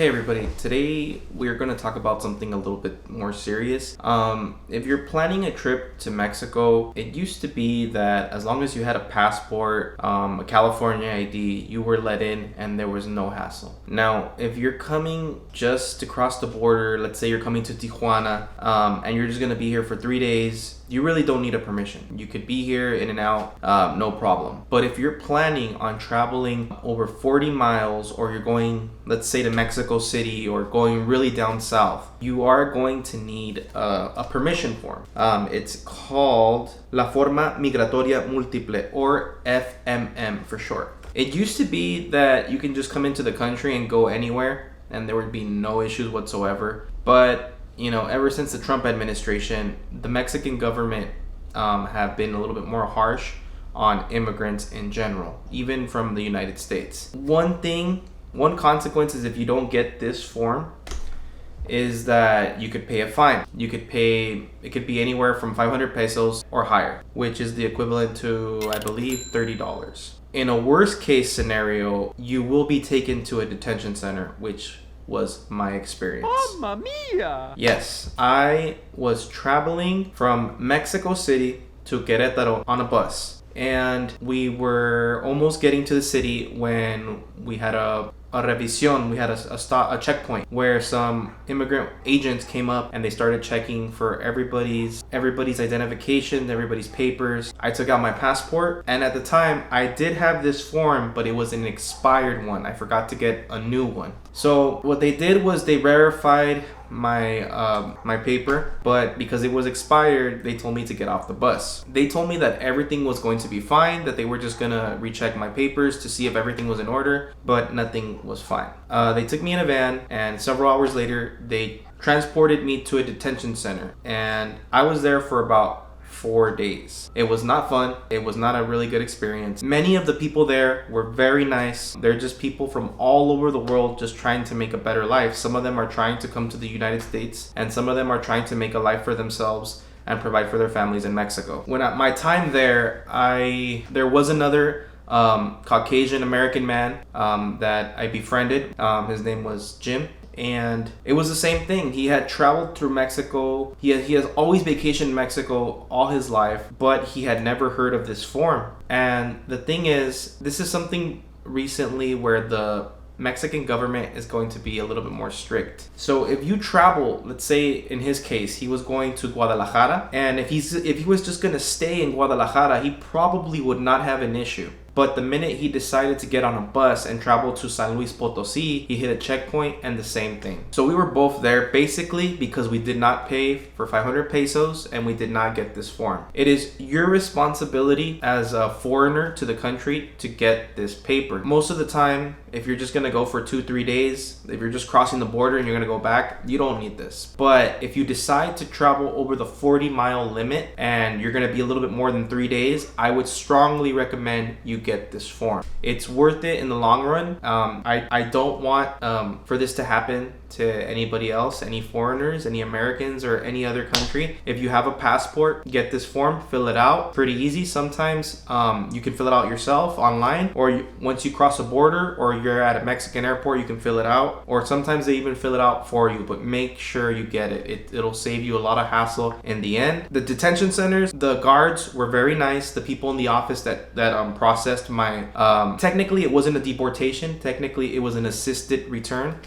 Hey everybody, today we're going to talk about something a little bit more serious. If you're planning a trip to Mexico, it used to be that as long as you had a passport, a California ID, you were let in and there was no hassle. Now, if you're coming just to cross the border, let's say you're coming to Tijuana, and you're just going to be here for 3 days, you really don't need a permission. You could be here in and out, no problem. But if you're planning on traveling over 40 miles or you're going, let's say, to Mexico City or going really down south, you are going to need a permission form. It's called La Forma Migratoria Múltiple, or FMM for short. It used to be that you can just come into the country and go anywhere and there would be no issues whatsoever. But ever since the Trump administration, the Mexican government have been a little bit more harsh on immigrants in general, even from the United States. One consequence is if you don't get this form is that you could pay a fine. It could be anywhere from 500 pesos or higher, which is the equivalent to, I believe, $30. In a worst case scenario, you will be taken to a detention center, which was my experience. Mamma mia! Yes, I was traveling from Mexico City to Querétaro on a bus, and we were almost getting to the city when we had a revisión. We had a checkpoint where some immigrant agents came up and they started checking for everybody's identification, everybody's papers. I took out my passport, and at the time I did have this form, but it was an expired one. I forgot to get a new one. So what they did was they verified my paper, but because it was expired, they told me to get off the bus. They told me that everything was going to be fine, that they were just gonna recheck my papers to see if everything was in order, but nothing was fine. They took me in a van, and several hours later they transported me to a detention center, and I was there for about 4 days. It was not fun. It was not a really good experience. Many of the people there were very nice. They're just people from all over the world just trying to make a better life. Some of them are trying to come to the United States, and some of them are trying to make a life for themselves and provide for their families in Mexico. When at my time there was another Caucasian American man that I befriended. His name was Jim. And it was the same thing. He had traveled through Mexico. He has always vacationed in Mexico all his life, but he had never heard of this form. And the thing is, this is something recently where the Mexican government is going to be a little bit more strict. So if you travel, let's say in his case, he was going to Guadalajara, and if he was just going to stay in Guadalajara, he probably would not have an issue. But the minute he decided to get on a bus and travel to San Luis Potosí, he hit a checkpoint and the same thing. So we were both there basically because we did not pay for 500 pesos and we did not get this form. It is your responsibility as a foreigner to the country to get this paper. Most of the time, if you're just gonna go for 2-3 days, if you're just crossing the border and you're gonna go back, you don't need this. But if you decide to travel over the 40-mile limit and you're gonna be a little bit more than 3 days, I would strongly recommend you get this form. It's worth it in the long run. I don't want for this to happen to anybody else, any foreigners, any Americans, or any other country. If you have a passport, get this form, fill it out. Pretty easy. Sometimes you can fill it out yourself online, or once you cross a border or you're at a Mexican airport, you can fill it out, or sometimes they even fill it out for you. But make sure you get it. It'll save you a lot of hassle in the end. The detention centers, the guards were very nice. The people in the office that processed my technically it wasn't a deportation, technically it was an assisted return.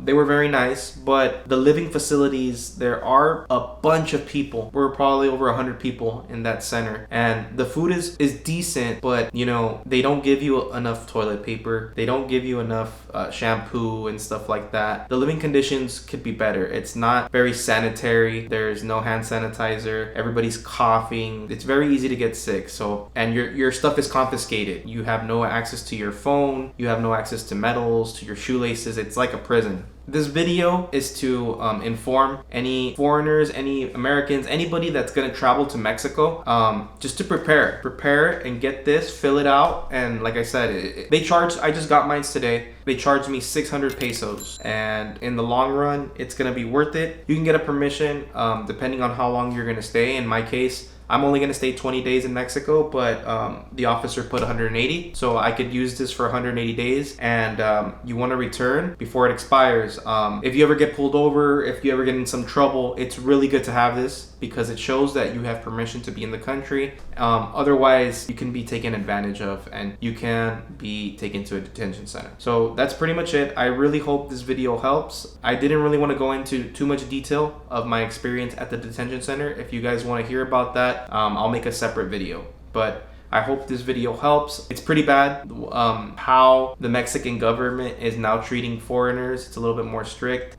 They were very nice, but the living facilities, there are a bunch of people. We're probably over 100 people in that center, and the food is decent, but they don't give you enough toilet paper, they don't give you enough shampoo and stuff like that. The living conditions could be better. It's not very sanitary. There's no hand sanitizer. Everybody's coughing. It's very easy to get sick. So, and your stuff is confiscated. You have no access to your phone. You have no access to medals, to your shoelaces. It's like a prison. This video is to inform any foreigners, any Americans, anybody that's going to travel to Mexico, just to prepare and get this, fill it out. And like I said, I just got mine today. They charged me 600 pesos, and in the long run, it's going to be worth it. You can get a permission depending on how long you're going to stay. In my case, I'm only going to stay 20 days in Mexico, but the officer put 180. So I could use this for 180 days. And you want to return before it expires. If you ever get pulled over, if you ever get in some trouble, it's really good to have this because it shows that you have permission to be in the country. Otherwise, you can be taken advantage of and you can be taken to a detention center. So that's pretty much it. I really hope this video helps. I didn't really want to go into too much detail of my experience at the detention center. If you guys want to hear about that, I'll make a separate video. But I hope this video helps. It's pretty bad how the Mexican government is now treating foreigners. It's a little bit more strict.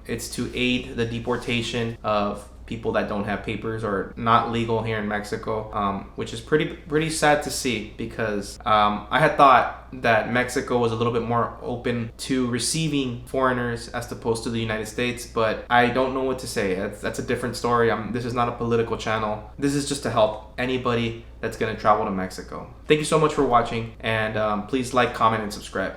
It's to aid the deportation of people that don't have papers or not legal here in Mexico, which is pretty sad to see because I had thought that Mexico was a little bit more open to receiving foreigners as opposed to the United States, but I don't know what to say. That's a different story. This is not a political channel. This is just to help anybody that's gonna travel to Mexico. Thank you so much for watching, and please like, comment, and subscribe.